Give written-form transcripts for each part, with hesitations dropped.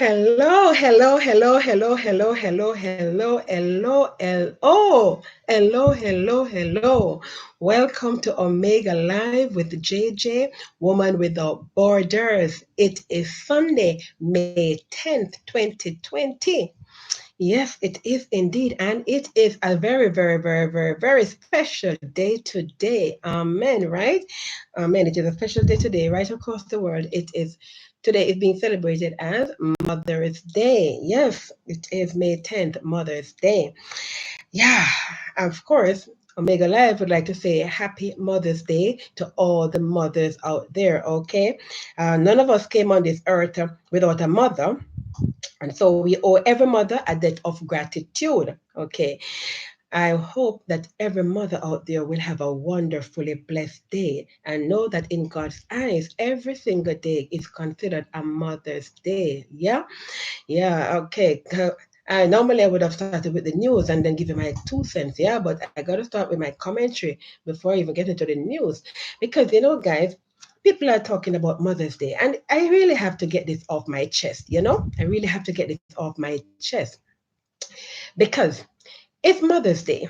Hello, hello, hello, hello, hello, hello, hello, hello, hello, hello, hello, hello. Welcome to Omega Live with JJ, Woman Without Borders. It is Sunday, May 10th, 2020. Yes, it is indeed. And it is a very, very, very, very, very special day today. Amen, right? Amen. It is a special day today, right across the world. Today is being celebrated as Mother's Day. Yes, it is May 10th, Mother's Day. Yeah, of course, Omega Live would like to say happy Mother's Day to all the mothers out there, okay? None of us came on this earth without a mother. And so we owe every mother a debt of gratitude. Okay. I hope that every mother out there will have a wonderfully blessed day and know that in God's eyes, every single day is considered a Mother's Day. Yeah. Yeah. Okay. Normally I would have started with the news and then give you my 2 cents. Yeah. But I got to start with my commentary before I even get into the news. Because, guys, people are talking about Mother's Day, and I really have to get this off my chest. I really have to get this off my chest because it's Mother's Day.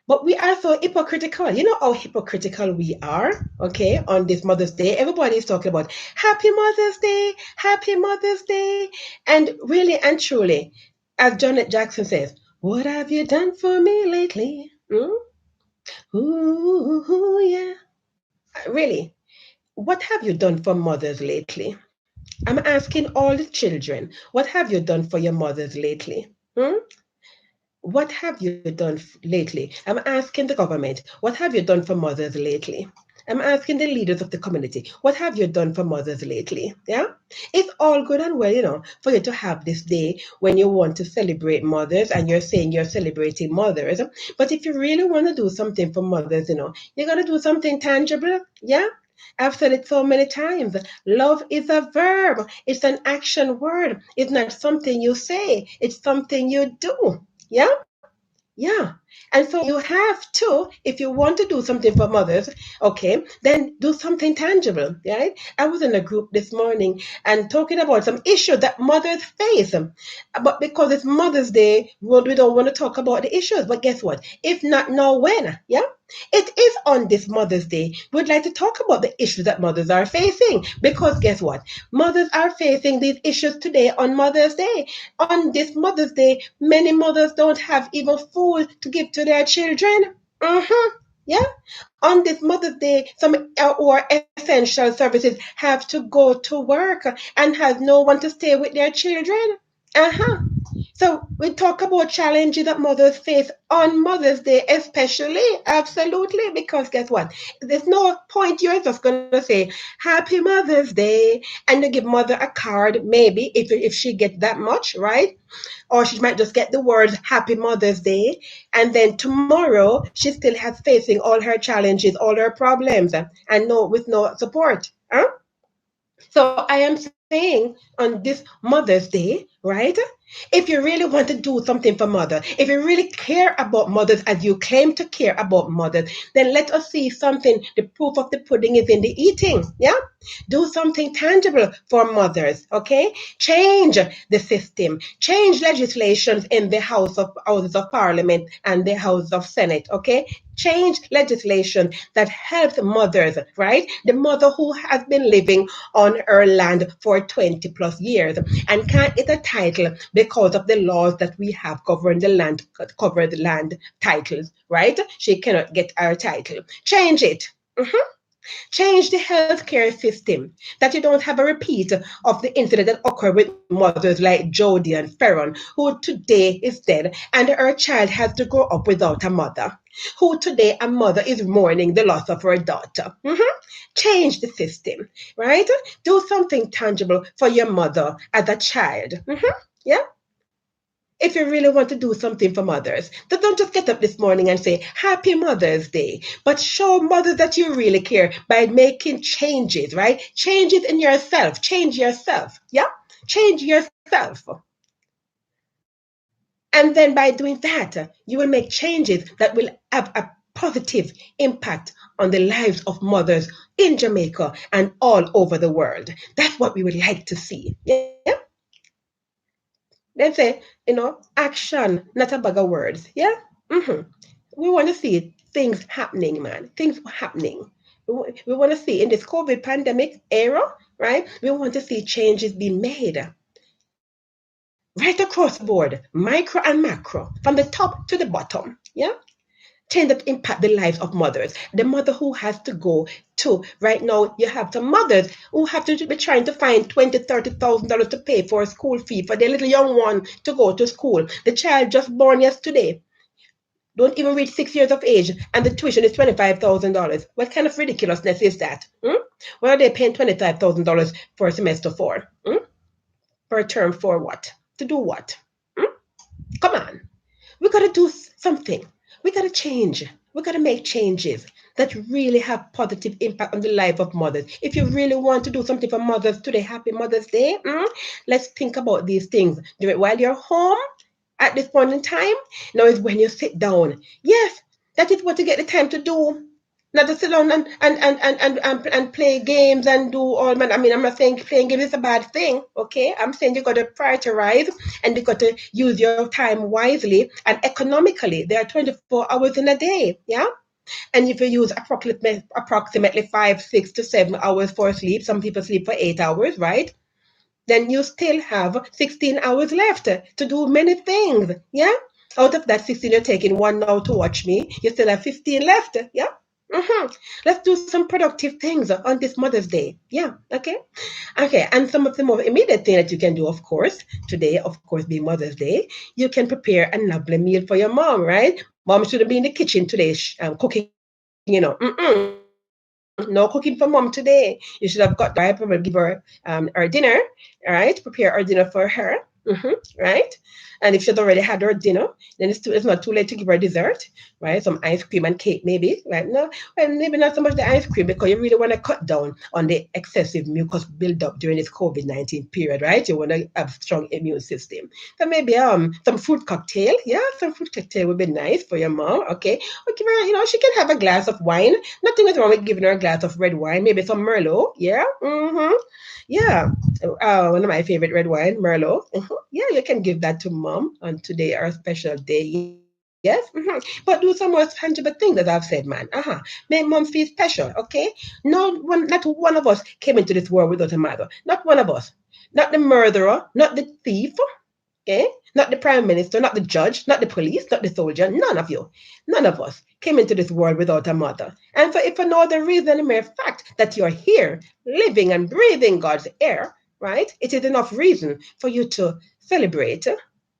But we are so hypocritical. You know how hypocritical we are, okay, on this Mother's Day. Everybody is talking about Happy Mother's Day, Happy Mother's Day. And really and truly, as Janet Jackson says, what have you done for me lately? Ooh, yeah. Really, what have you done for mothers lately? I'm asking all the children, what have you done for your mothers lately? What have you done lately? I'm asking the government, what have you done for mothers lately? I'm asking the leaders of the community, what have you done for mothers lately? Yeah? It's all good and well, for you to have this day when you want to celebrate mothers and you're saying you're celebrating mothers. But if you really want to do something for mothers, you got to do something tangible. Yeah? I've said it so many times. Love is a verb. It's an action word. It's not something you say. It's something you do. Yeah? Yeah. And so you have to, if you want to do something for mothers, okay, then do something tangible, right? I was in a group this morning and talking about some issues that mothers face. But because it's Mother's Day, we don't want to talk about the issues. But guess what? If not now, when? Yeah? It is on this Mother's Day. We'd like to talk about the issues that mothers are facing. Because guess what? Mothers are facing these issues today on Mother's Day. On this Mother's Day, many mothers don't have even food to give to their children. Yeah. On this Mother's Day, some or essential services have to go to work and have no one to stay with their children. So we talk about challenges that mothers face on Mother's Day, especially, absolutely, because guess what? There's no point you're just gonna say Happy Mother's Day and you give mother a card, maybe if she gets that much, right? Or she might just get the words Happy Mother's Day, and then tomorrow she still has facing all her challenges, all her problems, and with no support. Huh? So I am saying on this Mother's Day, right? If you really want to do something for mother, if you really care about mothers as you claim to care about mothers, then let us see something. The proof of the pudding is in the eating. Yeah? Do something tangible for mothers, okay? Change the system. Change legislations in the Houses of Parliament and the House of Senate, okay? Change legislation that helps mothers, right? The mother who has been living on her land for 20 plus years and can't get a title because of the laws that we have covering the land titles, right? She cannot get her title. Change it. Change the healthcare system, that you don't have a repeat of the incident that occurred with mothers like Jody and Ferron, who today is dead, and her child has to grow up without a mother, who today a mother is mourning the loss of her daughter. Change the system, right? Do something tangible for your mother as a child. Yeah? If you really want to do something for mothers, then don't just get up this morning and say Happy Mother's Day, but show mothers that you really care by making changes, right? Changes in yourself. Change yourself. Yeah? Change yourself. And then by doing that, you will make changes that will have a positive impact on the lives of mothers in Jamaica and all over the world. That's what we would like to see. Yeah? Then say, action, not a bag of words. Yeah? We want to see things happening, man. Things happening. We want to see in this COVID pandemic era, right? We want to see changes being made right across the board, micro and macro, from the top to the bottom. Yeah? Change that impact the lives of mothers. The mother who has to go to right now, you have some mothers who have to be trying to find $20,000, $30,000 to pay for a school fee for their little young one to go to school. The child just born yesterday, don't even reach 6 years of age, and the tuition is $25,000. What kind of ridiculousness is that? What are they paying $25,000 for a semester for? Per term for what? To do what? Come on. We got to do something. We got to change. We got to make changes that really have positive impact on the life of mothers. If you really want to do something for mothers today, happy Mother's Day, let's think about these things. Do it while you're home at this point in time. Now is when you sit down. Yes, that is what you get the time to do. Not to sit down and play games and do all man. I mean, I'm not saying playing games is a bad thing, okay? I'm saying you got to prioritize and you got to use your time wisely and economically. There are 24 hours in a day, yeah? And if you use approximately 5, 6 to 7 hours for sleep, some people sleep for 8 hours, right? Then you still have 16 hours left to do many things, yeah? Out of that 16, you're taking 1 now to watch me. You still have 15 left, yeah? Let's do some productive things on this Mother's Day. Yeah, okay? Okay, and some of the more immediate thing that you can do, of course, today, of course, being Mother's Day, you can prepare a lovely meal for your mom, right? Mom shouldn't be in the kitchen today cooking, no cooking for mom today. You should have got right, probably give her her dinner, all right? Prepare our dinner for her, right? And if she's already had her dinner, then it's not too late to give her dessert, right? Some ice cream and cake, maybe, right? No, well, maybe not so much the ice cream because you really want to cut down on the excessive mucus buildup during this COVID-19 period, right? You want to have strong immune system. So maybe some fruit cocktail, yeah, some fruit cocktail would be nice for your mom, okay? Or give her, she can have a glass of wine. Nothing is wrong with giving her a glass of red wine, maybe some Merlot, yeah, yeah. One of my favorite red wine, Merlot. Yeah, you can give that to mom on today, our special day. Yes. But do some more tangible things, as I've said, man. Make mom feel special, okay? Not one of us came into this world without a mother. Not one of us. Not the murderer, not the thief, okay? Not the prime minister, not the judge, not the police, not the soldier. None of you. None of us came into this world without a mother. And so, if for no other reason, the mere fact that you're here, living and breathing God's air, right? It is enough reason for you to celebrate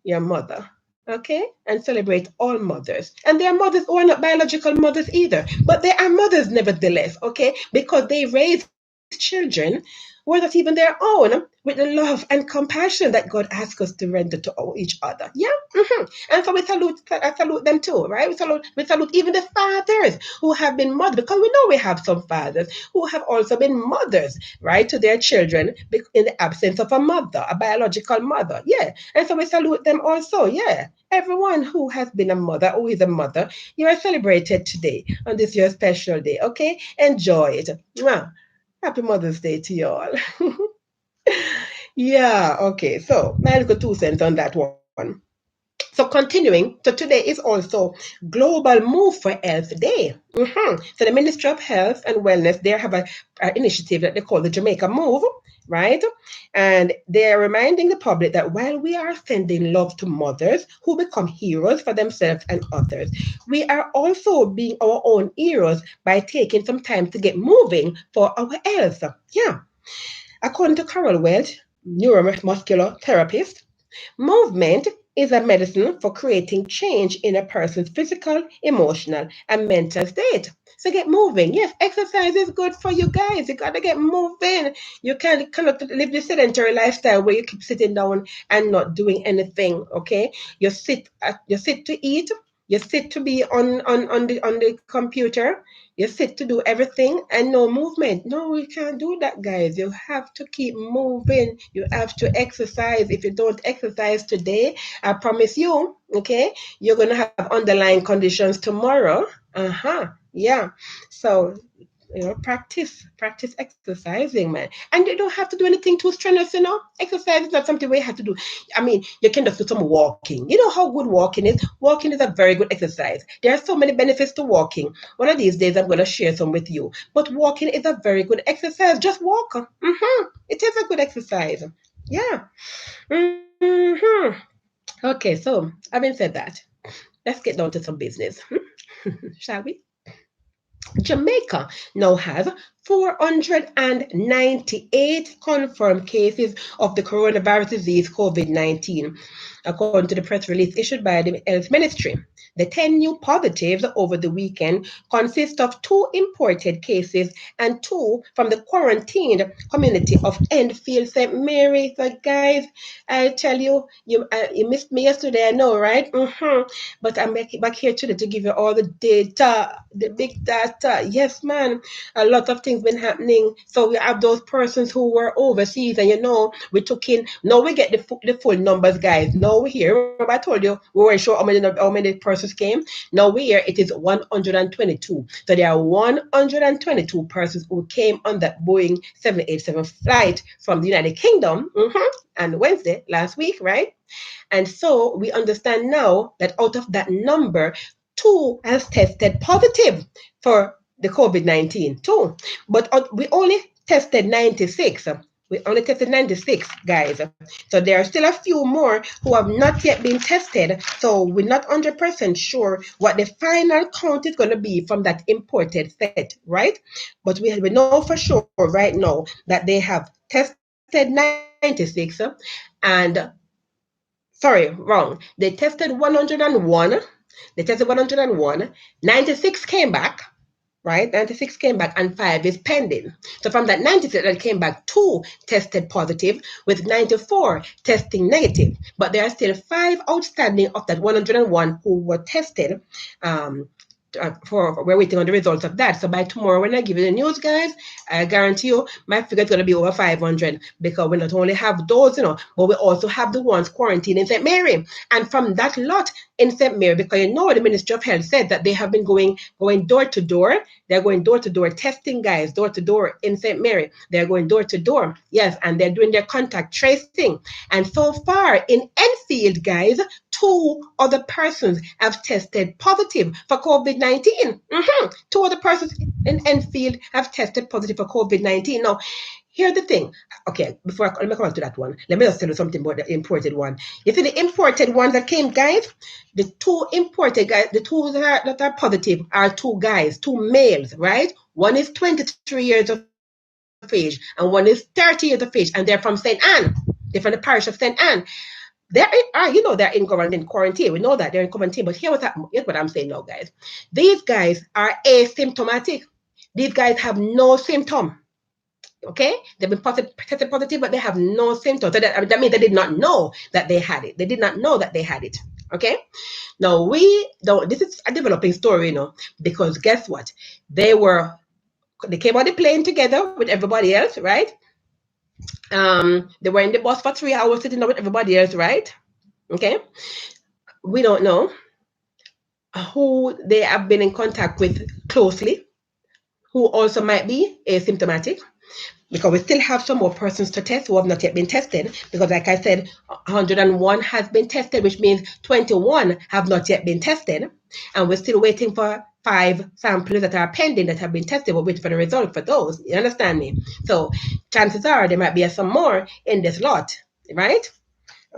your mother. Okay? And celebrate all mothers. And there are mothers who are not biological mothers either, but they are mothers nevertheless, okay? Because they raise children were not even their own with the love and compassion that God asks us to render to each other. Yeah? And so I salute them too, right? We salute even the fathers who have been mothers, because we know we have some fathers who have also been mothers, right, to their children in the absence of a mother, a biological mother. Yeah. And so we salute them also. Yeah. Everyone who has been a mother, who is a mother, you are celebrated today on this your special day. Okay? Enjoy it. Mwah. Happy Mother's Day to you all. Yeah, okay. So, my little 2 cents on that one. So, continuing, so today is also Global Move for Health Day. So, the Ministry of Health and Wellness, they have a initiative that they call the Jamaica Move, right? And they're reminding the public that while we are sending love to mothers who become heroes for themselves and others, we are also being our own heroes by taking some time to get moving for our health. Yeah. According to Carol Welch, neuromuscular therapist, movement is a medicine for creating change in a person's physical, emotional, and mental state. So get moving. Yes, exercise is good for you guys. You gotta get moving. You cannot live the sedentary lifestyle where you keep sitting down and not doing anything. Okay, you sit to eat. You sit to be on the computer. You sit to do everything and no movement. No, we can't do that, guys. You have to keep moving. You have to exercise. If you don't exercise today, I promise you, okay, you're going to have underlying conditions tomorrow. Yeah. So practice exercising, man. And you don't have to do anything too strenuous, exercise is not something we have to do. I mean, you can just do some walking. You know how good walking is? Walking is a very good exercise. There are so many benefits to walking. One of these days I'm going to share some with you, but walking is a very good exercise. Just walk. It is a good exercise. Yeah. Okay, so having said that, let's get down to some business. Shall we? Jamaica now has 498 confirmed cases of the coronavirus disease COVID-19, according to the press release issued by the Health Ministry. The 10 new positives over the weekend consist of 2 imported cases and 2 from the quarantined community of Enfield, St. Mary. So guys, I tell you, you missed me yesterday, I know, right? But I'm back here today to give you all the data, the big data. Yes, man, a lot of things been happening. So we have those persons who were overseas, and we took in. Now we get the full numbers, guys. Now we're here. Remember, I told you we weren't sure how many persons came. Now we're here. It is 122. So there are 122 persons who came on that Boeing 787 flight from the United Kingdom, and Wednesday last week, right? And so we understand now that out of that number, 2 has tested positive for the COVID-19, 2. But we only tested 96. We only tested 96, guys. So there are still a few more who have not yet been tested. So we're not 100% sure what the final count is going to be from that imported set, right? But we know for sure right now that they have tested 96 and sorry, wrong. They tested 101. 96 came back, right? 96 came back and 5 is pending. So from that 96 that came back, 2 tested positive with 94 testing negative. But there are still 5 outstanding of that 101 who were tested. We're waiting on the results of that. So by tomorrow, when I give you the news, guys, I guarantee you my figure is going to be over 500 because we not only have those, but we also have the ones quarantined in St. Mary. And from that lot in St. Mary, because the Ministry of Health said that they have been going door to door. They're going door to door testing, guys, door to door in St. Mary. They're going door to door. Yes, and they're doing their contact tracing. And so far in Enfield, guys, 2 other persons have tested positive for COVID-19. 2 other persons in Enfield have tested positive for COVID-19. Now, here's the thing. Okay, let me come on to that one. Let me just tell you something about the imported one. You see the imported ones that came, guys? The 2 imported guys, the 2 that are positive are 2 guys, 2 males, right? One is 23 years of age and one is 30 years of age, and they're from St. Anne. They're from the parish of St. Anne. They're in quarantine. We know that they're in quarantine. But here's what I'm saying now, guys. These guys are asymptomatic. These guys have no symptom. Okay? They've been tested positive, but they have no symptoms. So that means they did not know that they had it. They did not know that they had it. Okay? Now, this is a developing story, because guess what? They came on the plane together with everybody else, right? They were in the bus for 3 hours sitting there with everybody else, right? Okay. We don't know who they have been in contact with closely, who also might be asymptomatic, because we still have some more persons to test who have not yet been tested, because like I said, 101 has been tested, which means 21 have not yet been tested, and we're still waiting for 5 samples that are pending that have been tested. We're waiting for the result for those. You understand me? So chances are there might be some more in this lot, right?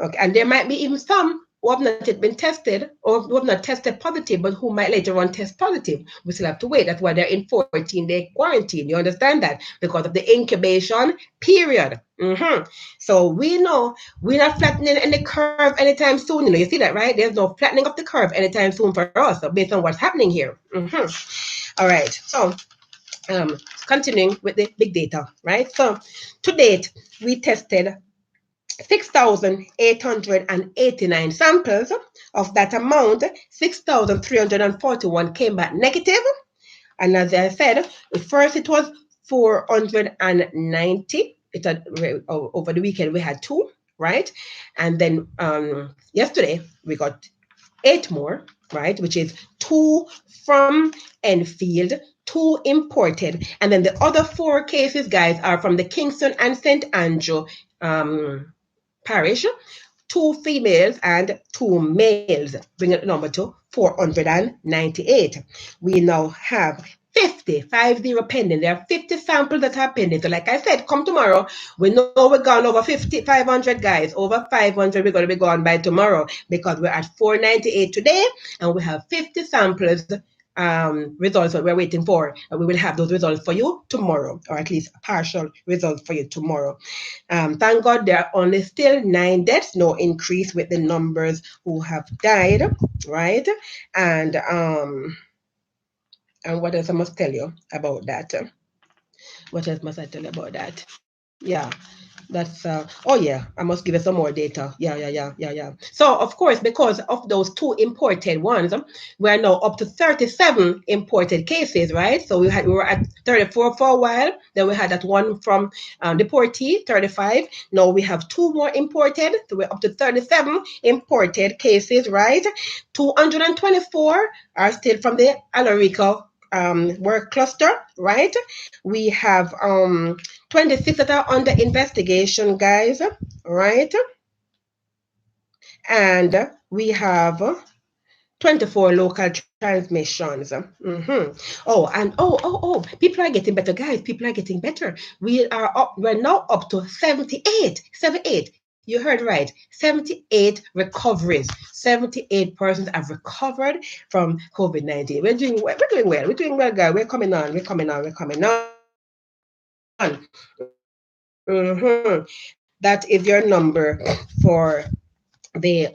Okay, and there might be even some who have not yet been tested or who have not tested positive, but who might later on test positive. We still have to wait. That's why they're in 14-day quarantine. You understand that? Because of the incubation period. So we know we're not flattening any curve anytime soon. You see that, right? There's no flattening of the curve anytime soon for us, based on what's happening here. All right. So continuing with the big data, right? So to date, we tested 6,889 samples. Of that amount, 6,341 came back negative. And as I said, first it was 490. Over the weekend we had 2, right? And then yesterday we got 8 more, right? Which is 2 from Enfield, 2 imported. And then the other 4 cases, guys, are from the Kingston and St. Andrew parish. 2 females and 2 males, bringing the number to 498. We now have 50 pending. There are 50 samples that are pending. So like I said, come tomorrow. We know we're gone over 500 guys. Over 500 we're going to be gone by tomorrow because we're at 498 today and we have 50 samples results that we're waiting for. And we will have those results for you tomorrow, or at least partial results for you tomorrow. Thank God there are only still 9 deaths, no increase with the numbers who have died, right? And what else I must tell you about that? What else must I tell you about that? Yeah. That's oh yeah, I must give you some more data. Yeah. So of course, because of those 2 imported ones, we're now up to 37 imported cases, right? So we were at 34 for a while. Then we had that one from deportee, 35. Now we have 2 more imported, so we're up to 37 imported cases, right? 224 are still from the Alarico work cluster, right? We have 26 that are under investigation, guys, right? And we have 24 local transmissions. Oh, and people are getting better, guys. People are getting better. We're now up to 78. You heard right. 78 recoveries. 78 persons have recovered from COVID-19. We're doing well. We're doing well, guys. We're coming on. That is your number for the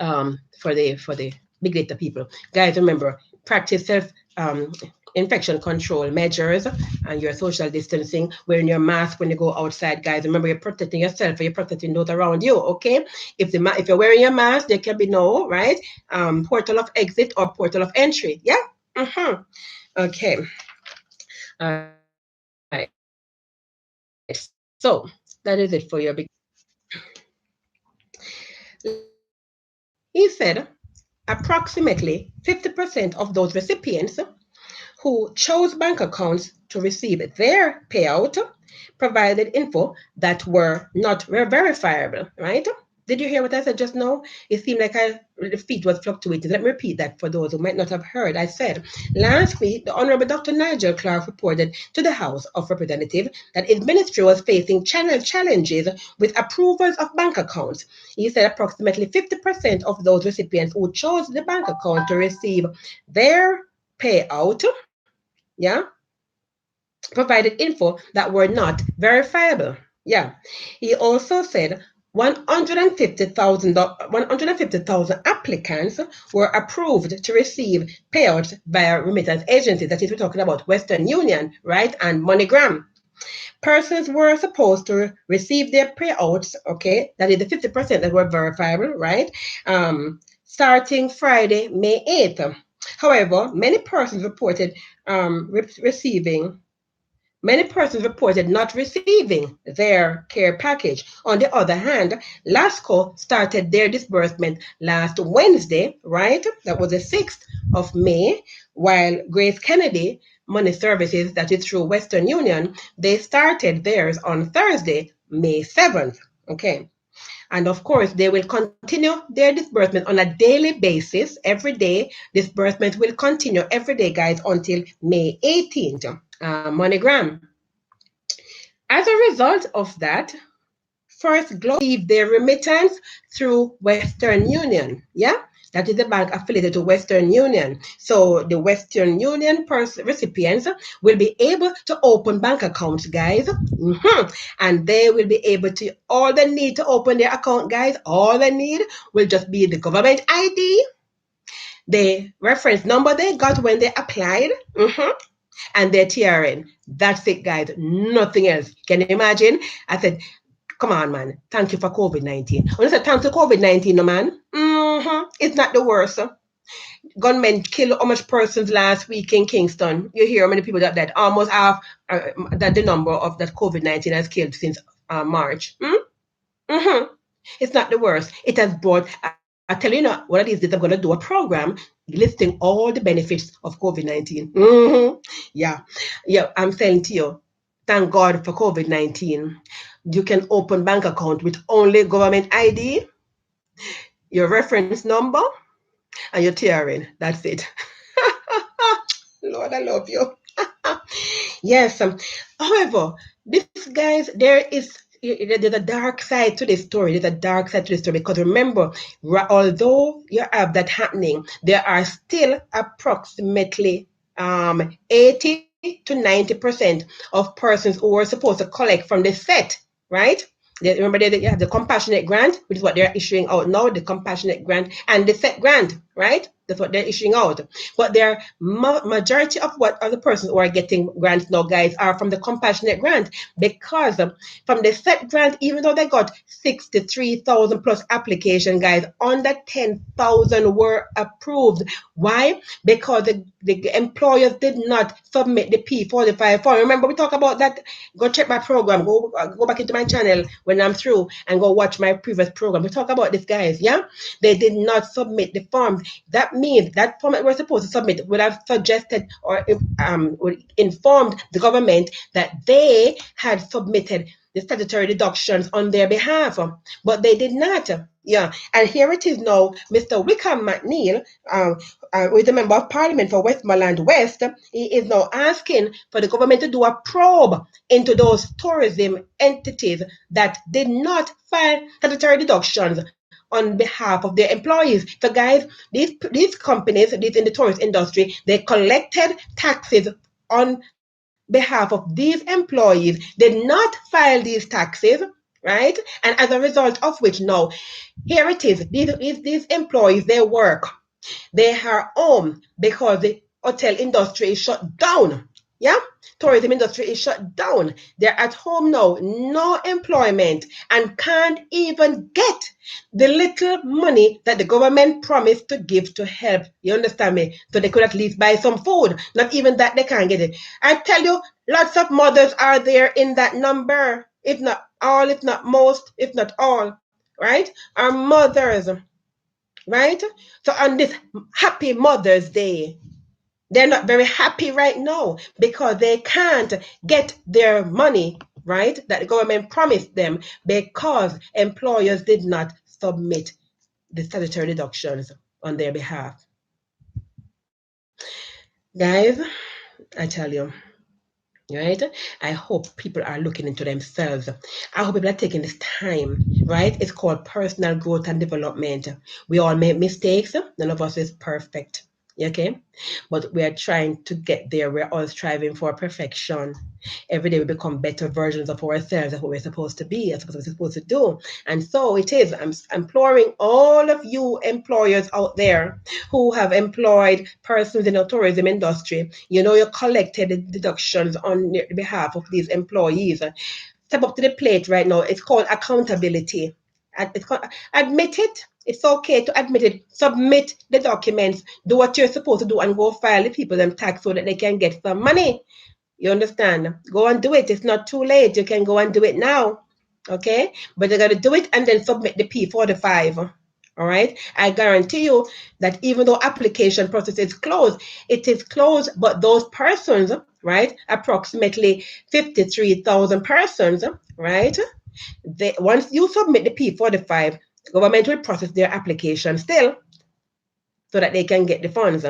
big data people. Guys, remember, practice self infection control measures and your social distancing, wearing your mask when you go outside, guys. Remember, you're protecting yourself and you're protecting those around you, okay? If you're wearing your mask, there can be no, right, portal of exit or portal of entry, yeah? Okay. All right. So, that is it for your big. He said approximately 50% of those recipients who chose bank accounts to receive their payout provided info that were not verifiable, right? Did you hear what I said just now? It seemed like the feed was fluctuating. Let me repeat that for those who might not have heard. I said, last week, the Honorable Dr. Nigel Clark reported to the House of Representatives that his ministry was facing challenges with approvals of bank accounts. He said approximately 50% of those recipients who chose the bank account to receive their payout, yeah, provided info that were not verifiable. Yeah. He also said 150,000 applicants were approved to receive payouts via remittance agencies. That is, we're talking about Western Union, right, and MoneyGram. Persons were supposed to receive their payouts, okay, that is the 50% that were verifiable, right, starting Friday, May 8th. However, many persons reported not receiving their care package. On the other hand, LASCO started their disbursement last Wednesday, right? That was the 6th of May, while Grace Kennedy Money Services, that is through Western Union, they started theirs on Thursday, May 7th, okay? And of course, they will continue their disbursement on a daily basis. Every day, disbursement will continue every day, guys, until May 18th. MoneyGram. As a result of that, First Globe received their remittance through Western Union. Yeah, that is the bank affiliated to Western Union. So the Western Union recipients will be able to open bank accounts, guys. And they will be able to, all they need to open their account, guys, all they need will just be the government ID, the reference number they got when they applied, and their TRN. That's it, guys. Nothing else. Can you imagine? I said, come on, man. Thank you for COVID-19. When I said thanks to COVID-19, no, man, it's not the worst. Gunmen killed how much persons last week in Kingston? You hear how many people that died? Almost half that the number of that COVID-19 has killed since March. It's not the worst. It has brought, I tell you now, what it is, I'm going to do a program listing all the benefits of COVID-19. Mm-hmm. Yeah, I'm saying to you, thank God for COVID-19. You can open bank account with only government ID, your reference number, and your TRN. That's it. Lord, I love you. Yes. However, this guys, there's a dark side to this story. There's a dark side to this story because remember, although you have that happening, there are still approximately 80 to 90% of persons who are supposed to collect from the set, right? Remember, they have the compassionate grant, which is what they're issuing out now, the compassionate grant and the set grant, right? That's what they're issuing out. But their majority of what other persons who are getting grants now, guys, are from the compassionate grant, because from the set grant, even though they got 63,000 plus application, guys, under 10,000 were approved. Why? Because the employers did not submit the P45 form. Remember, we talk about that. Go check my program. Go back into my channel when I'm through and go watch my previous program. We talk about this, guys. Yeah, they did not submit the forms. That means that form that we're supposed to submit would have suggested or would informed the government that they had submitted the statutory deductions on their behalf, but they did not. Yeah, and here it is now, Mr. Wickham McNeil, with the member of Parliament for Westmoreland West, he is now asking for the government to do a probe into those tourism entities that did not file statutory deductions on behalf of their employees. So guys, these companies, these in the tourist industry, they collected taxes on behalf of these employees, did not file these taxes, right? And as a result of which now, here it is, these employees, they work, they are home because the hotel industry is shut down. Yeah, tourism industry is shut down. They're at home now, no employment, and can't even get the little money that the government promised to give to help. You understand me? So they could at least buy some food. Not even that, they can't get it. I tell you, lots of mothers are there in that number. If not all, if not most, if not all, right? Are mothers, right? So on this happy Mother's Day, they're not very happy right now because they can't get their money, right, that the government promised them because employers did not submit the statutory deductions on their behalf. Guys, I tell you, right? I hope people are looking into themselves. I hope people are taking this time, right? It's called personal growth and development. We all make mistakes. None of us is perfect. Okay, but we are trying to get there. We're all striving for perfection. Every day we become better versions of ourselves. That's what we're supposed to be. That's what we're supposed to do. And so it is. I'm imploring all of you employers out there who have employed persons in the tourism industry. You know, you collected the deductions on behalf of these employees. Step up to the plate right now. It's called accountability. Admit it. It's okay to admit it. Submit the documents. Do what you're supposed to do and go file the people them tax so that they can get some money. You understand? Go and do it. It's not too late. You can go and do it now. Okay? But you got to do it and then submit the P45. All right? I guarantee you that even though application process is closed, it is closed, but those persons, right? Approximately 53,000 persons, right? Once you submit the P45, government will process their application still so that they can get the funds.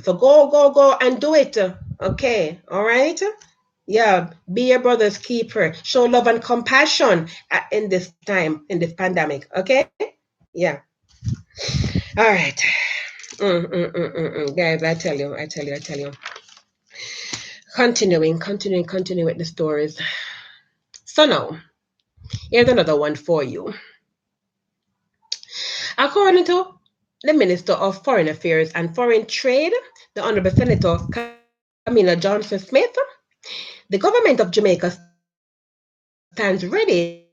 So go and do it. Okay, all right? Yeah, be your brother's keeper. Show love and compassion in this time, in this pandemic. Okay? Yeah. All right. Guys, I tell you. Continuing with the stories. So now, here's another one for you. According to the Minister of Foreign Affairs and Foreign Trade, the Honorable Senator Kamina Johnson Smith, the government of Jamaica stands ready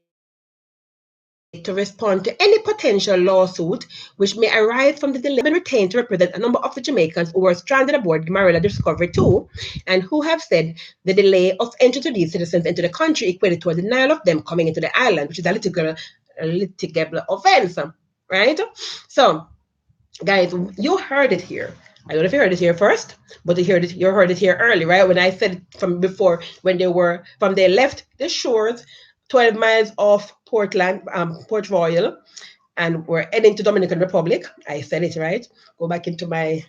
to respond to any potential lawsuit which may arise from the delay been retained to represent a number of the Jamaicans who were stranded aboard the Marella Discovery 2 and who have said the delay of entry to these citizens into the country equated to a denial of them coming into the island, which is a litigable offense, right? So, guys, you heard it here. I don't know if you heard it here first, but you heard it here early, right? When I said it from before, when they left the shores, 12 miles off Portland, Port Royal, and we're heading to Dominican Republic. I said it right. Go back into my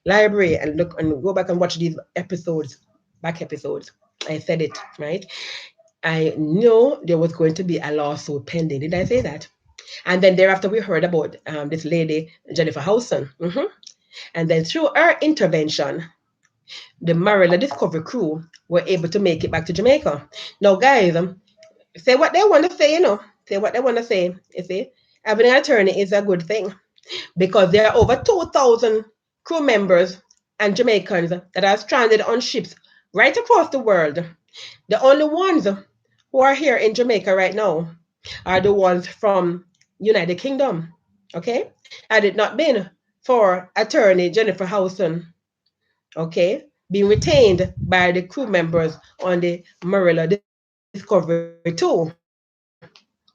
library and look and go back and watch these episodes, back episodes. I said it right. I knew there was going to be a lawsuit pending. Did I say that? And then thereafter, we heard about this lady, Jennifer Housen. And then through her intervention, the Marella Discovery crew were able to make it back to Jamaica. Now, guys, say what they want to say, Say what they want to say. You see, having an attorney is a good thing because there are over 2,000 crew members and Jamaicans that are stranded on ships right across the world. The only ones who are here in Jamaica right now are the ones from United Kingdom. Okay? Had it not been for attorney Jennifer Housen, okay, being retained by the crew members on the Marella Discovery 2,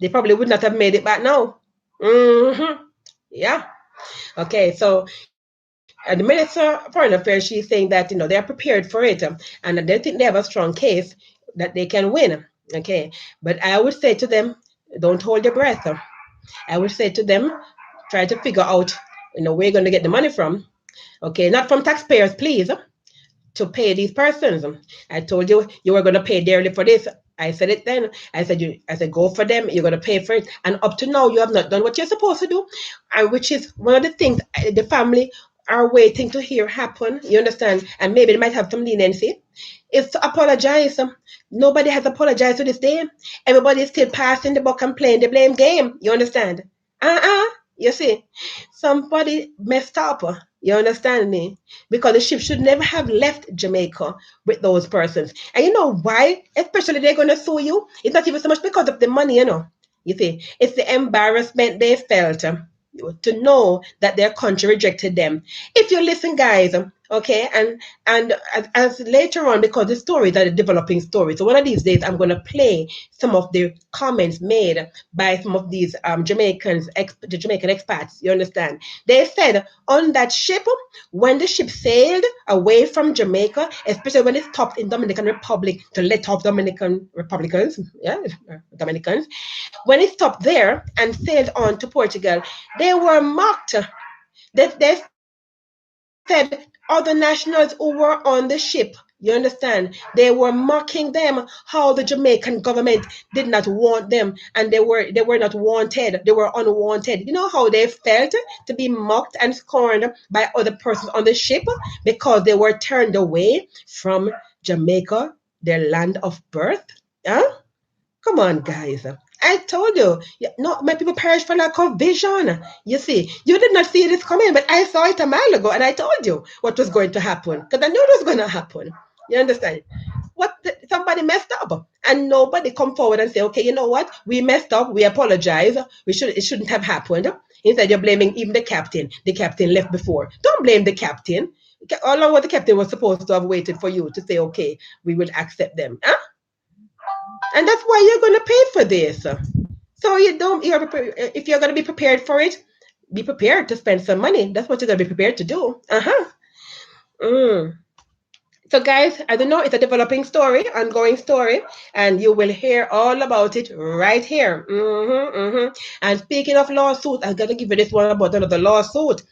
they probably would not have made it back now. Yeah. Okay, so the Minister of Foreign Affairs, she's saying that they are prepared for it, and they think they have a strong case that they can win. Okay, but I would say to them, don't hold your breath. I would say to them, try to figure out, where you're going to get the money from. Okay, not from taxpayers, please, to pay these persons. I told you you were going to pay dearly for this. I said it then. I said, go for them. You're going to pay for it. And up to now, you have not done what you're supposed to do, and which is one of the things the family are waiting to hear happen. You understand? And maybe they might have some leniency. Is to apologize. Nobody has apologized to this day. Everybody is still passing the buck and playing the blame game. You understand? You see, somebody messed up. You understand me? Because the ship should never have left Jamaica with those persons. And you know why? Especially they're going to sue you. It's not even so much because of the money, You see, it's the embarrassment they felt to know that their country rejected them. If you listen, guys, okay, and as later on, because the stories are the developing stories, so one of these days I'm going to play some of the comments made by some of these Jamaicans, the Jamaican expats. You understand? They said on that ship, when the ship sailed away from Jamaica, especially when it stopped in Dominican Republic to let off Dominican Republicans, Dominicans, when it stopped there and sailed on to Portugal, they were mocked. They said other nationals who were on the ship, you understand, they were mocking them how the Jamaican government did not want them and they were not wanted. They were unwanted. You know how they felt to be mocked and scorned by other persons on the ship because they were turned away from Jamaica, their land of birth? Huh? Come on, guys. I told you, no, my people perish for lack of vision. You see, you did not see this coming, but I saw it a mile ago, and I told you what was going to happen because I knew it was going to happen. You understand? Somebody messed up, and nobody come forward and say, okay, you know what? We messed up. We apologize. It shouldn't have happened. Instead, you're blaming even the captain. The captain left before. Don't blame the captain. All of what the captain was supposed to have waited for you to say, okay, we will accept them. Huh? And that's why you're going to pay for this. So if you're going to be prepared for it, be prepared to spend some money. That's what you're going to be prepared to do. Mm. So, guys, I don't know, it's a developing story, ongoing story, and you will hear all about it right here. And speaking of lawsuit, I'm going to give you this one about another lawsuit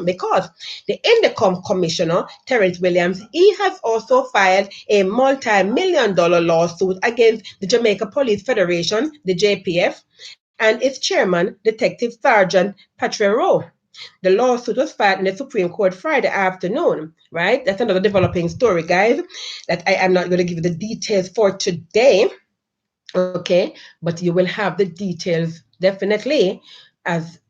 because the INDECOM Commissioner Terrence Williams, he has also filed a multi-million-dollar lawsuit against the Jamaica Police Federation, the JPF, and its chairman, Detective Sergeant Patrae Rowe. The lawsuit was filed in the Supreme Court Friday afternoon, right? That's another developing story, guys, that I am not going to give you the details for today, okay? But you will have the details definitely as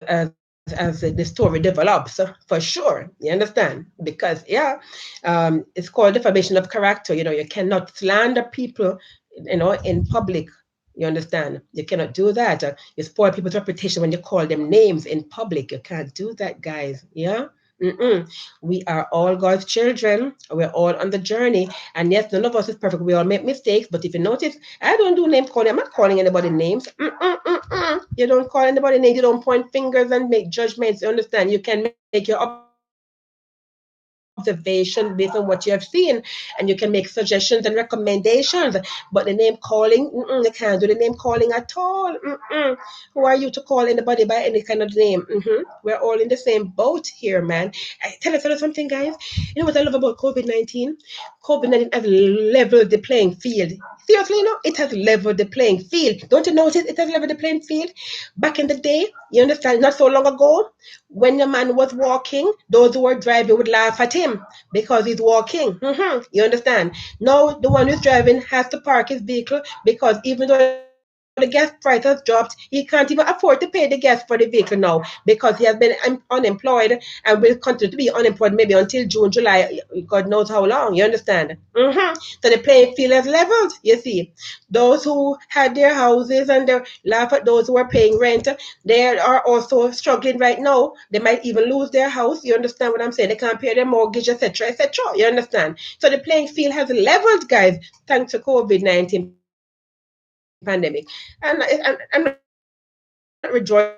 as the story develops, for sure. You understand? Because it's called defamation of character. You cannot slander people, in public. You understand? You cannot do that. You spoil people's reputation when you call them names in public. You can't do that, guys. Yeah. We are all God's children. We're all on the journey. And yes, none of us is perfect. We all make mistakes. But if you notice, I don't do name calling. I'm not calling anybody names. You don't call anybody names. You don't point fingers and make judgments. You understand? You can make your observations. observation based on what you have seen, and you can make suggestions and recommendations. But the name calling, you can't do the name calling at all. Who are you to call anybody by any kind of name? We're all in the same boat here, man. Tell us something, guys. You know what I love about COVID-19? COVID-19 has leveled the playing field. Seriously, it has leveled the playing field. Don't you notice it has leveled the playing field? Back in the day, you understand, not so long ago, when the man was walking, those who were driving would laugh at him because he's walking. You understand? Now, the one who's driving has to park his vehicle because even though the gas price has dropped, he can't even afford to pay the gas for the vehicle now because he has been unemployed and will continue to be unemployed maybe until June, July, God knows how long. You understand? So the playing field has leveled, you see. Those who had their houses and they laugh at those who are paying rent, they are also struggling right now. They might even lose their house. You understand what I'm saying? They can't pay their mortgage, etc., etc. You understand? So the playing field has leveled, guys, thanks to COVID-19 pandemic. And I'm not rejoicing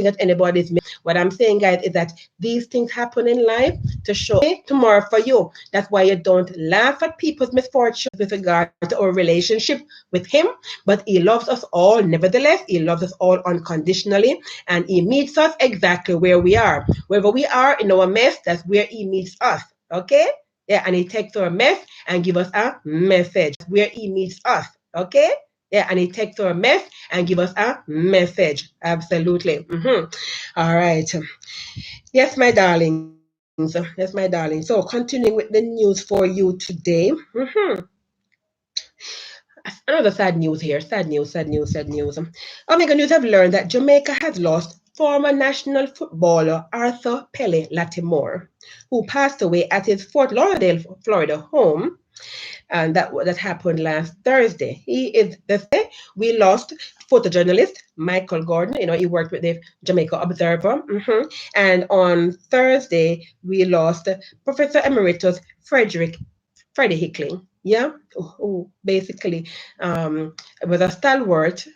at anybody's. What I'm saying, guys, is that these things happen in life to show tomorrow for you. That's why you don't laugh at people's misfortunes with regard to our relationship with him. But he loves us all. Nevertheless, he loves us all unconditionally. And he meets us exactly where we are. Wherever we are in our mess, that's where he meets us. Okay? Yeah, and he takes our mess and give us a message. Where he meets us. Okay? Yeah, and he takes our mess and give us a message. Absolutely. All right. Yes, my darlings. Yes, my darling. So continuing with the news for you today. Another sad news here. Sad news. Omega News have learned that Jamaica has lost former national footballer Arthur Pele Latimore, who passed away at his Fort Lauderdale, Florida home. And that happened last Thursday. We lost photojournalist Michael Gordon. He worked with the Jamaica Observer. And on Thursday, we lost Professor Emeritus Freddie Hickling. Yeah, who basically was a stalwart,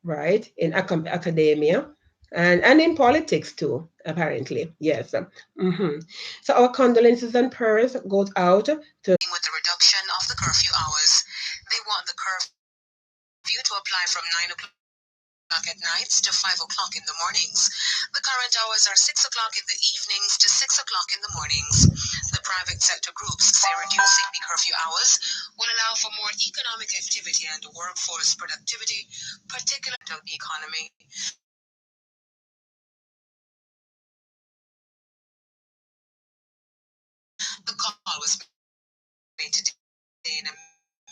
right, in academia. And in politics too, apparently. Yes. So our condolences and prayers goes out to with the reduction of the curfew hours. They want the curfew to apply from 9 o'clock at nights to 5 o'clock in the mornings. The current hours are 6 o'clock in the evenings to 6 o'clock in the mornings. The private sector groups say reducing the curfew hours will allow for more economic activity and workforce productivity, particularly of the economy. The call was made today in a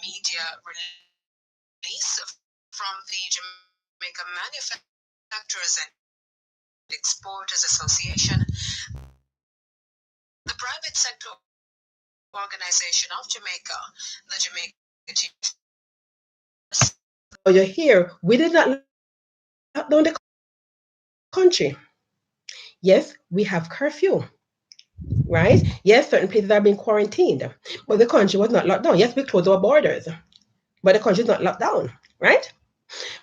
media release from the Jamaica Manufacturers and Exporters Association, the private sector organization of Jamaica, the Jamaica Chief. So you're here. We did not lock down the country. Yes, we have curfew. Right? Yes, certain places are being quarantined, but the country was not locked down. Yes, we closed our borders, but the country is not locked down, right?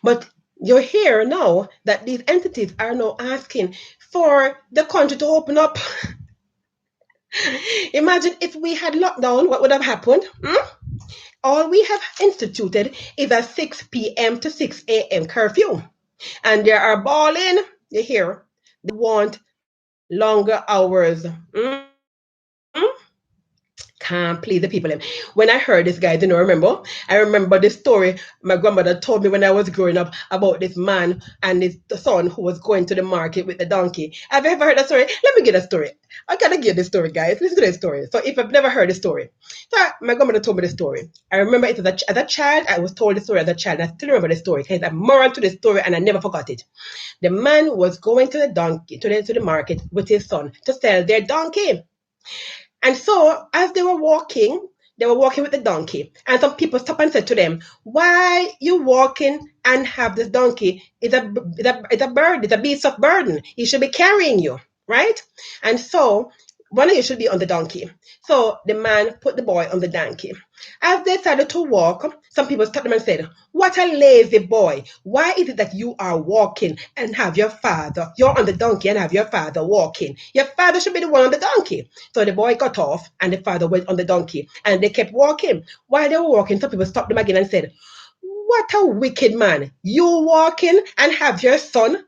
But you're here now that these entities are now asking for the country to open up. Imagine if we had lockdown, what would have happened? All we have instituted is a 6 p.m. to 6 a.m. curfew. And they are balling, you hear, they want longer hours. Can't please the people. When I heard this guy, I remember the story my grandmother told me when I was growing up about this man and his son who was going to the market with the donkey. Have you ever heard that story? Let me get a story. I gotta get this story, guys. Listen to this story. So if I've never heard the story, so my grandmother told me the story. I remember it as a child. I was told the story as a child. And I still remember the story. There's a moral to the story, and I never forgot it. The man was going to the market with his son to sell their donkey. And so as they were walking with the donkey. And some people stopped and said to them, why you walking and have this donkey? It's a bird, it's a beast of burden. He should be carrying you, right? And so one of you should be on the donkey. So the man put the boy on the donkey. As they started to walk, some people stopped them and said, "What a lazy boy. Why is it that you are walking and have your father, you're on the donkey and have your father walking? Your father should be the one on the donkey." So the boy got off and the father went on the donkey and they kept walking. While they were walking, some people stopped them again and said, "What a wicked man. You walking and have your son,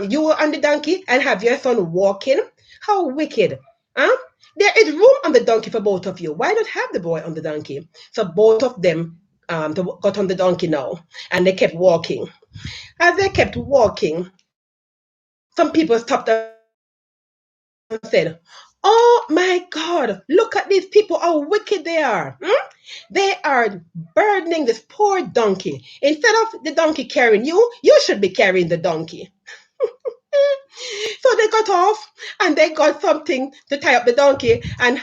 you were on the donkey and have your son walking? How wicked. Huh? There is room on the donkey for both of you. Why not have the boy on the donkey?" So both of them got on the donkey now and they kept walking. As they kept walking, some people stopped and said, "Oh my God, look at these people, how wicked they are. They are burdening this poor donkey. Instead of the donkey carrying you, you should be carrying the donkey." So they got off and they got something to tie up the donkey and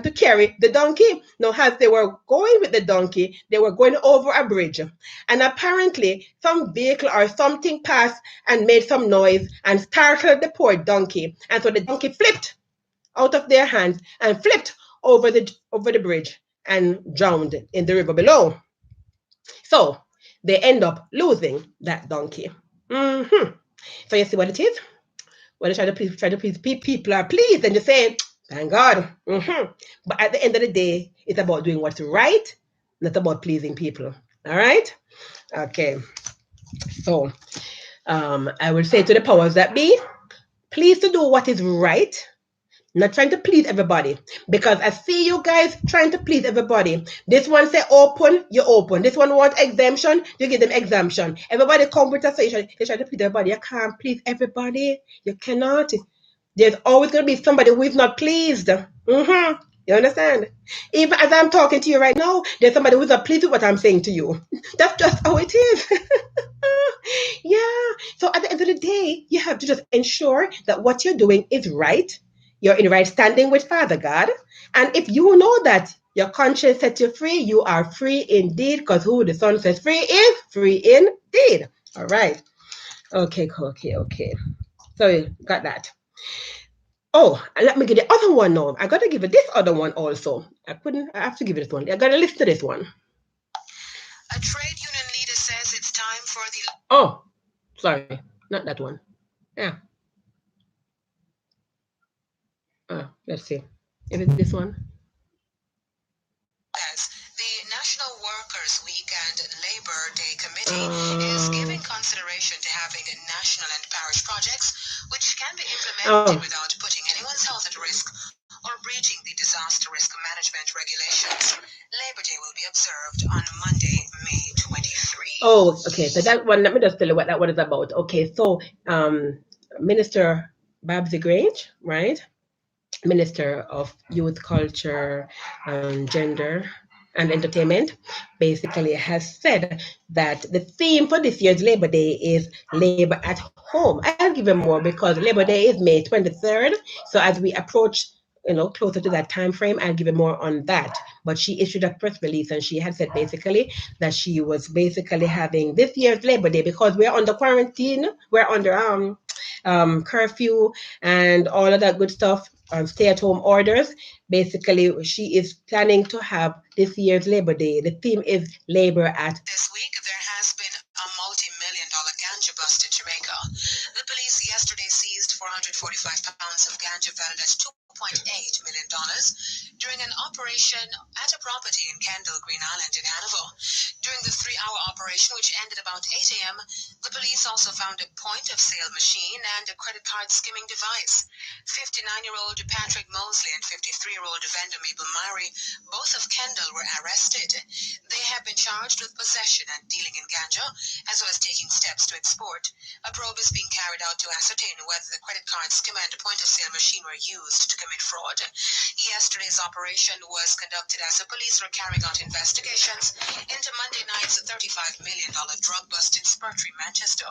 to carry the donkey. Now, as they were going with the donkey, they were going over a bridge. And apparently, some vehicle or something passed and made some noise and startled the poor donkey. And so the donkey flipped out of their hands and flipped over the bridge and drowned in the river below. So they end up losing that donkey. So you see what it is? When you try to please people are pleased, and you say, "Thank God." But at the end of the day, it's about doing what's right, not about pleasing people. All right? Okay. So I will say to the powers that be, please to do what is right, not trying to please everybody, because I see you guys trying to please everybody. This one say open, you open. This one want exemption, you give them exemption. Everybody come with a solution. You try to please everybody. You can't please everybody. You cannot. There's always going to be somebody who is not pleased. You understand? Even as I'm talking to you right now, there's somebody who's not pleased with what I'm saying to you. That's just how it is. Yeah. So at the end of the day, you have to just ensure that what you're doing is right. You're in right standing with Father God. And if you know that your conscience sets you free, you are free indeed, because who the Son sets free is free indeed. All right. Okay. So you got that. Oh, and let me give the other one now. I got to give it this other one also. I have to give it this one. I got to listen to this one. A trade union leader says it's time for the... Oh, sorry. Not that one. Yeah. Let's see. Is it this one? The National Workers' Week and Labor Day Committee is giving consideration to having national and parish projects which can be implemented without putting anyone's health at risk or breaching the disaster risk management regulations. Labor Day will be observed on Monday, May 23. Oh, okay. So that one, let me just tell you what that one is about. Okay, so Minister Babsy Grange, right? Minister of Youth, Culture, Gender, and Entertainment, basically has said that the theme for this year's Labor Day is Labor at Home. I'll give you more because Labor Day is May 23rd. So as we approach closer to that time frame, I'll give you more on that. But she issued a press release and she had said basically that she was basically having this year's Labor Day because we're under quarantine, we're under curfew and all of that good stuff, stay-at-home orders. Basically, she is planning to have this year's Labor Day. The theme is Labor at... This week, there has been a multi-million-dollar ganja bust in Jamaica. The police yesterday seized 445 pounds of ganja valued at $2.8 million during an operation at a property in Kendall, Green Island in Hanover. During the 3-hour operation, which ended about 8 a.m., the police also found a point-of-sale machine and a credit card skimming device. 59-year-old Patrae Mosley and 53-year-old vendor Mabel Murray, both of Kendall, were arrested. They have been charged with possession and dealing in ganja, as well as taking steps to export. A probe is being carried out to ascertain whether the credit card skimmer and the point-of-sale machine were used to commit fraud. Yesterday's operation was conducted as the police were carrying out investigations into Monday night's $35 million drug bust in Patrae, Manchester.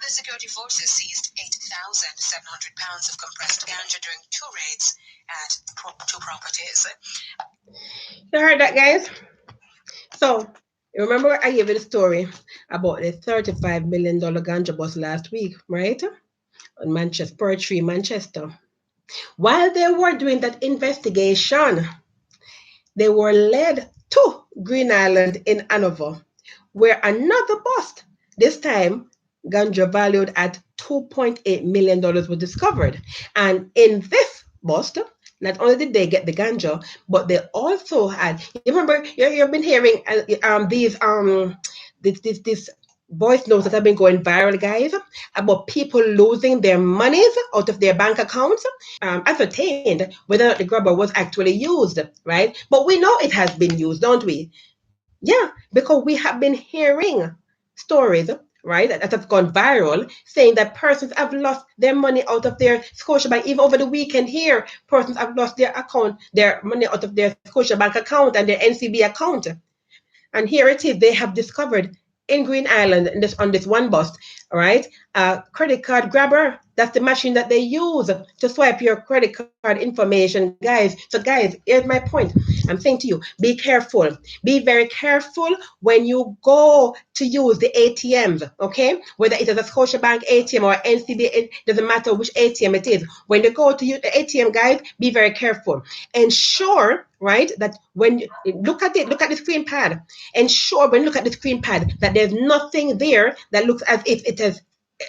The security forces seized 8,700 pounds of compressed ganja during 2 raids at 2 properties. You heard that, guys? So, remember I gave you the story about the $35 million ganja bust last week, right? On Manchester, Patrae, Manchester. While they were doing that investigation, they were led to Green Island in Hanover, where another bust, this time ganja valued at $2.8 million, was discovered. And in this bust, not only did they get the ganja, but they also had, you remember, you've been hearing this voice notes that have been going viral, guys, about people losing their monies out of their bank accounts. Ascertained whether or not the grubber was actually used, right? But we know it has been used, don't we? Yeah, because we have been hearing stories, right, that have gone viral saying that persons have lost their money out of their Scotiabank. Even over the weekend here, persons have lost their money out of their Scotiabank account and their NCB account. And here it is, they have discovered in Green Island on this one bus, all right, credit card grabber. That's the machine that they use to swipe your credit card information, guys. So, guys, here's my point. I'm saying to you, be careful. Be very careful when you go to use the ATMs, okay? Whether it is a Scotiabank ATM or NCB, it doesn't matter which ATM it is. When you go to use the ATM, guys, be very careful. Ensure, right, that when you look at the screen pad, ensure when you look at the screen pad that there's nothing there that looks as if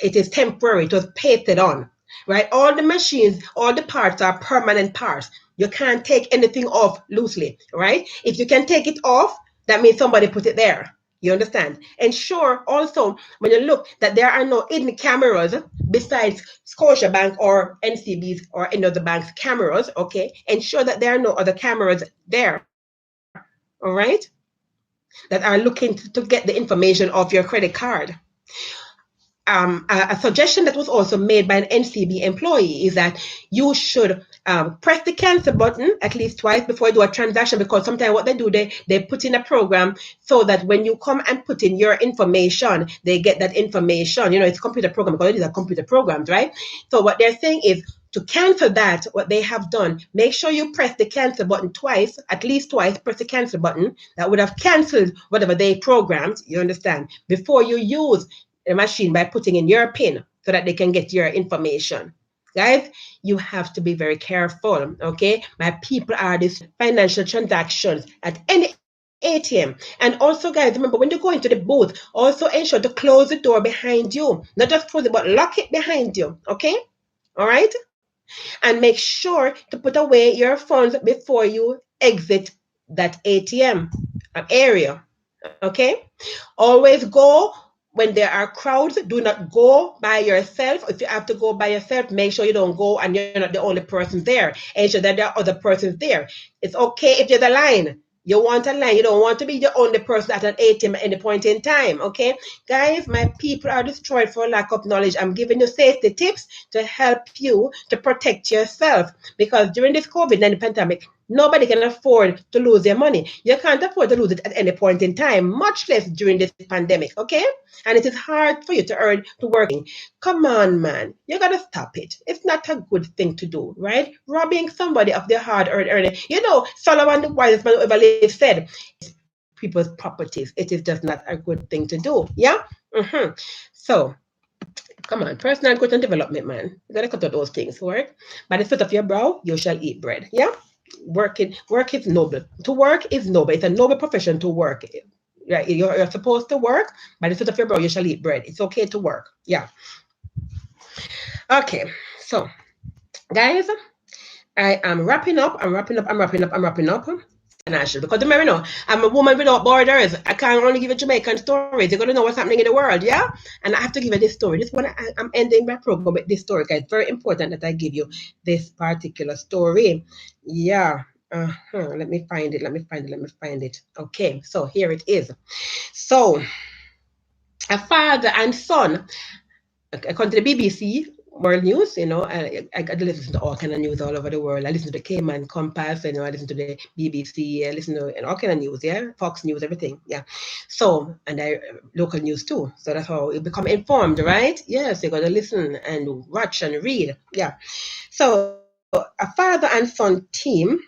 it is temporary, it was pasted on, right? All the machines, all the parts are permanent parts. You can't take anything off loosely, right? If you can take it off, that means somebody put it there. You understand? Ensure also when you look that there are no hidden cameras besides Scotiabank or NCB's or any other bank's cameras, okay? Ensure that there are no other cameras there, all right? That are looking to get the information of your credit card. A suggestion that was also made by an NCB employee is that you should press the cancel button at least twice before you do a transaction, because sometimes what they do, they put in a program so that when you come and put in your information, they get that information. You know, it's a computer program because it is a computer programs, right? So what they're saying is to cancel that, what they have done, make sure you press the cancel button twice, at least twice, press the cancel button. That would have canceled whatever they programmed, you understand, before you use the machine by putting in your PIN so that they can get your information. Guys, you have to be very careful, okay? My people are these financial transactions at any ATM. And also, guys, remember when you go into the booth, also ensure to close the door behind you. Not just close it, but lock it behind you, okay? All right? And make sure to put away your funds before you exit that ATM area, okay? Always go when there are crowds. Do not go by yourself. If you have to go by yourself, make sure you don't go and you're not the only person there. Ensure that there are other persons there. It's okay if there's a line. You want a line. You don't want to be the only person at an ATM at any point in time, okay? Guys, my people are destroyed for lack of knowledge. I'm giving you safety tips to help you to protect yourself, because during this COVID-19 pandemic, nobody can afford to lose their money. You can't afford to lose it at any point in time, much less during this pandemic, okay? And it is hard for you to earn to working. Come on, man. You gotta stop it. It's not a good thing to do, right? Robbing somebody of their hard-earned earnings. You know, Solomon, the wisest man who ever lived, said, people's properties. It is just not a good thing to do. Yeah? So, come on, personal growth and development, man. You gotta cut out those things, work. By the sweat of your brow, you shall eat bread. Yeah? Work is noble. To work is noble. It's a noble profession to work. Right? You're supposed to work. By the sweat of your brow, you shall eat bread. It's okay to work. Yeah. Okay. So, guys, I am wrapping up. I'm wrapping up. International, because remember, you know, I'm a woman without borders. I can't only give you Jamaican stories. You're gonna know what's happening in the world, yeah. And I have to give you this story. This one, I'm ending my program with this story, because it's very important that I give you this particular story. Yeah. Let me find it. Okay, so here it is. So, a father and son, according to the BBC World News, you know, I listen to all kind of news all over the world. I listen to the Cayman Compass, you know, I listen to the BBC, I listen to all kind of news, yeah, Fox News, everything, yeah. So, and I local news too. So that's how you become informed, right? Yes, you got to listen and watch and read, yeah. So, a father and son team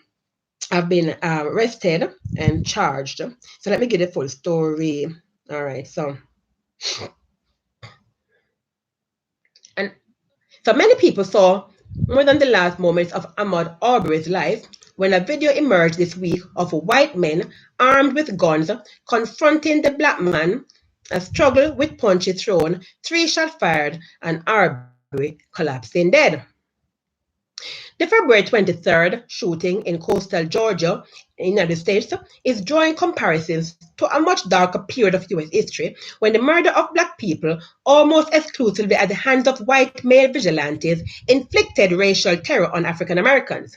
have been arrested and charged. So let me get the full story. All right, so. And so many people saw more than the last moments of Ahmaud Arbery's life when a video emerged this week of white men armed with guns confronting the black man, a struggle with punches thrown, 3 shots fired, and Arbery collapsing dead. The February 23rd shooting in coastal Georgia in the United States is drawing comparisons to a much darker period of US history when the murder of black people, almost exclusively at the hands of white male vigilantes, inflicted racial terror on African Americans.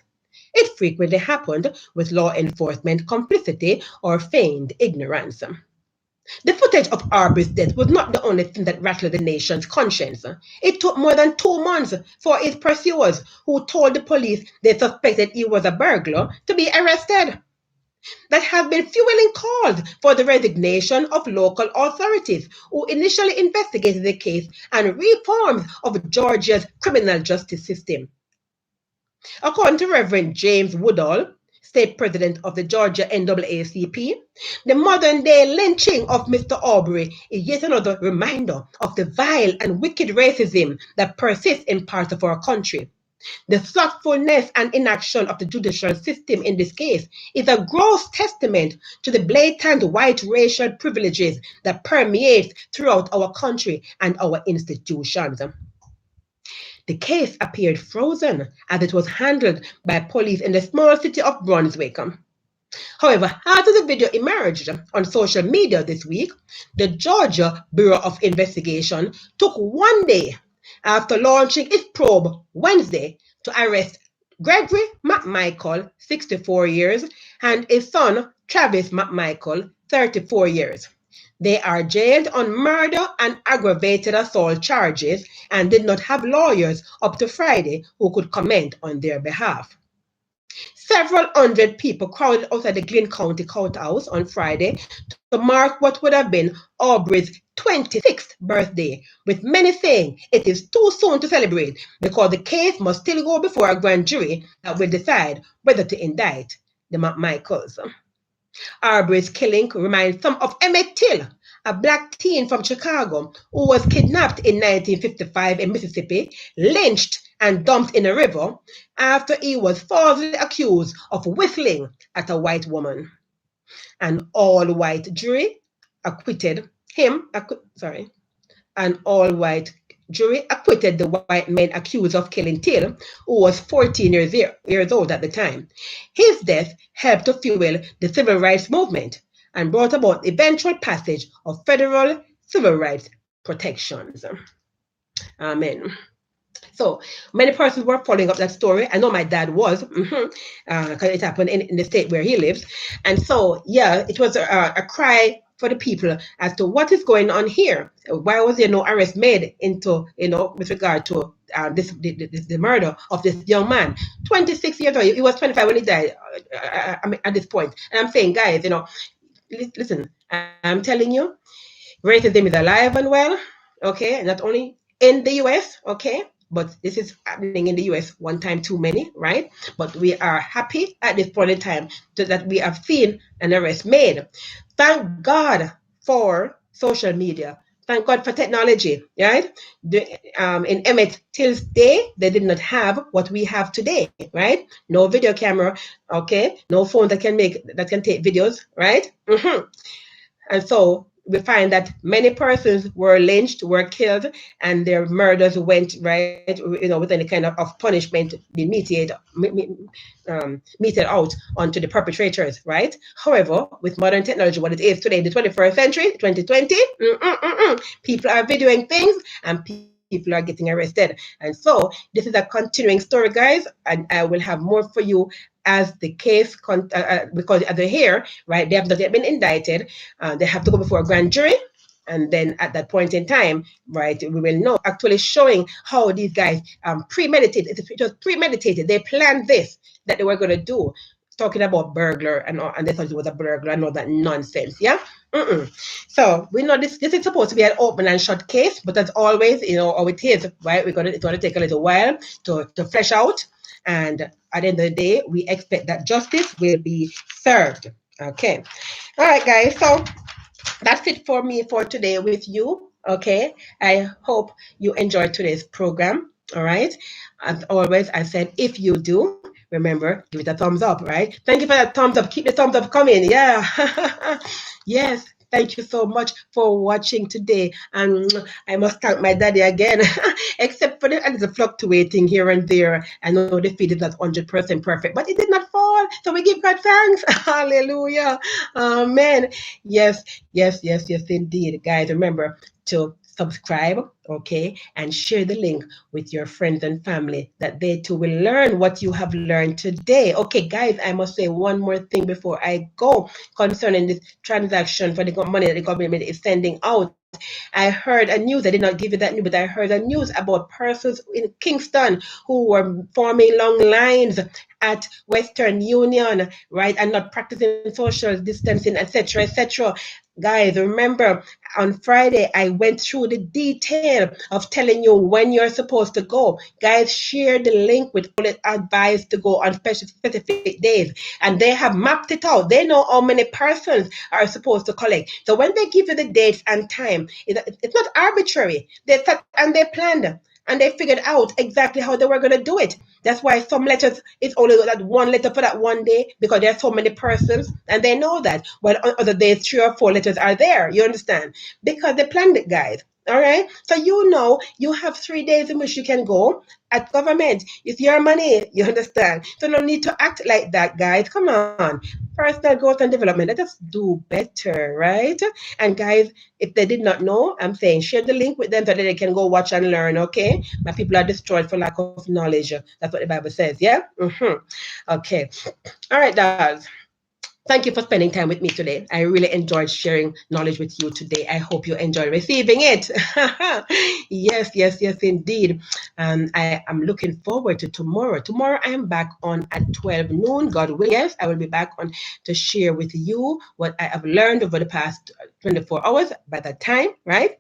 It frequently happened with law enforcement complicity or feigned ignorance. The footage of Arbery's death was not the only thing that rattled the nation's conscience. It took more than 2 months for his pursuers, who told the police they suspected he was a burglar, to be arrested. That have been fueling calls for the resignation of local authorities who initially investigated the case and reforms of Georgia's criminal justice system. According to Reverend James Woodall, state president of the Georgia NAACP, the modern-day lynching of Mr. Arbery is yet another reminder of the vile and wicked racism that persists in parts of our country. The slothfulness and inaction of the judicial system in this case is a gross testament to the blatant white racial privileges that permeate throughout our country and our institutions. The case appeared frozen as it was handled by police in the small city of Brunswick. However, after the video emerged on social media this week, the Georgia Bureau of Investigation took 1 day after launching its probe Wednesday to arrest Gregory McMichael, 64 years, and his son Travis McMichael, 34 years. They are jailed on murder and aggravated assault charges and did not have lawyers up to Friday who could comment on their behalf. Several hundred people crowded outside the Glynn County Courthouse on Friday to mark what would have been Arbery's 26th birthday, with many saying it is too soon to celebrate because the case must still go before a grand jury that will decide whether to indict the McMichaels. Arbery's killing reminds some of Emmett Till, a black teen from Chicago who was kidnapped in 1955 in Mississippi, lynched and dumped in a river after he was falsely accused of whistling at a white woman. An all-white jury acquitted the white men accused of killing Till, who was 14 years old at the time. His death helped to fuel the civil rights movement and brought about the eventual passage of federal civil rights protections. Amen. So many persons were following up that story. I know my dad was, because it happened in the state where he lives. And so, yeah, it was a cry for the people as to what is going on here. Why was there no arrest made into, with regard to the murder of this young man? 26 years old. He was 25 when he died. At this point. And I'm saying, guys, listen, I'm telling you, racism is alive and well, okay? Not only in the US, okay? But this is happening in the US one time too many, right? But we are happy at this point in time that we have seen an arrest made. Thank God for social media. Thank God for technology, right? In Emmett Till's day, they did not have what we have today, right? No video camera, okay? No phone that can take videos, right? And so we find that many persons were lynched, were killed, and their murders went right, with any kind of punishment being meted out onto the perpetrators, right? However, with modern technology, what it is today, in the 21st century, 2020, people are videoing things and people are getting arrested. And so this is a continuing story, guys, and I will have more for you as the case, because as they hear, right, they have not yet been indicted. They have to go before a grand jury. And then at that point in time, right, we will know, actually showing how these guys premeditated. It was premeditated. They planned this, that they were going to do. Talking about burglar and they thought it was a burglar and all that nonsense, yeah? So we know this is supposed to be an open and shut case, but as always, how it is, right? It's going to take a little while to flesh out. And at the end of the day, we expect that justice will be served. Okay. All right, guys. So that's it for me for today with you. Okay. I hope you enjoyed today's program. All right. As always, I said, if you do, remember, give it a thumbs up, right? Thank you for that thumbs up. Keep the thumbs up coming. Yeah. Yes. Thank you so much for watching today. And I must thank my daddy again, except for the fluctuating here and there. I know the feed is not 100% perfect, but it did not fall. So we give God thanks. Hallelujah. Amen. Yes, yes, indeed. Guys, remember to subscribe, okay, and share the link with your friends and family that they too will learn what you have learned today. Okay, guys, I must say one more thing before I go concerning this transaction for the money that the government is sending out. I heard a news, I did not give you that news, but I heard a news about persons in Kingston who were forming long lines at Western Union, right, and not practicing social distancing, etc., etc. Guys, remember on Friday, I went through the detail of telling you when you're supposed to go. Guys, share the link with all advised to go on specific days. And they have mapped it out. They know how many persons are supposed to collect. So when they give you the dates and time, it's not arbitrary. They sat and they planned and they figured out exactly how they were going to do it. That's why some letters is only that one letter for that one day because there are so many persons and they know that. While on other days, 3 or 4 letters are there. You understand? Because they planned it, guys. All right. So you know you have 3 days in which you can go at government. It's your money. You understand? So no need to act like that, guys. Come on. Personal growth and development. Let us do better, right? And guys, if they did not know, I'm saying share the link with them so that they can go watch and learn. Okay. My people are destroyed for lack of knowledge. That's what the Bible says. Yeah. Okay. All right, guys. Thank you for spending time with me today. I really enjoyed sharing knowledge with you today. I hope you enjoy receiving it. Yes, indeed. I am looking forward to tomorrow. Tomorrow I am back on at 12 noon. God willing, yes, I will be back on to share with you what I have learned over the past 24 hours by that time, right?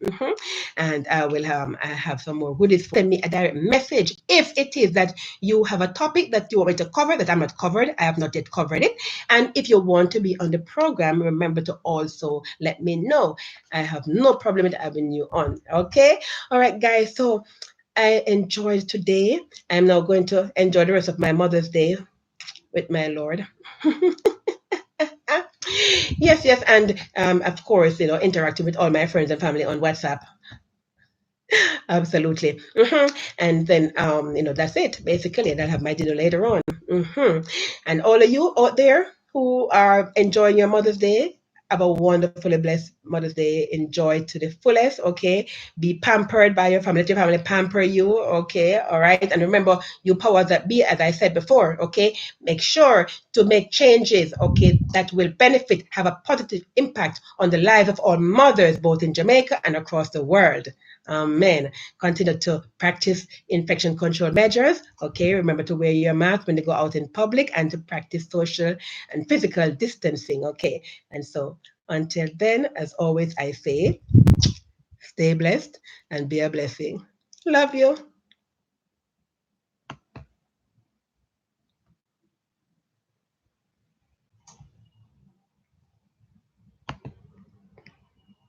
And I have some more goodies. Send me a direct message if it is that you have a topic that you want me to cover that I'm not covered. I have not yet covered it. And if you want to be on the program, remember to also let me know. I have no problem with having you on. Okay? All right, guys. So I enjoyed today. I'm now going to enjoy the rest of my Mother's Day with my Lord. Yes, and of course, interacting with all my friends and family on WhatsApp. Absolutely. And then, that's it, basically. And I'll have my dinner later on. And all of you out there who are enjoying your Mother's Day, have a wonderfully blessed Mother's Day. Enjoy to the fullest, okay? Be pampered by your family. Let your family pamper you, okay? All right. And remember, you powers that be, as I said before, okay? Make sure to make changes, okay, that will benefit, have a positive impact on the lives of all mothers, both in Jamaica and across the world. Amen. Continue to practice infection control measures. Okay, remember to wear your mask when you go out in public and to practice social and physical distancing. Okay, and so until then, as always, I say, stay blessed and be a blessing. Love you.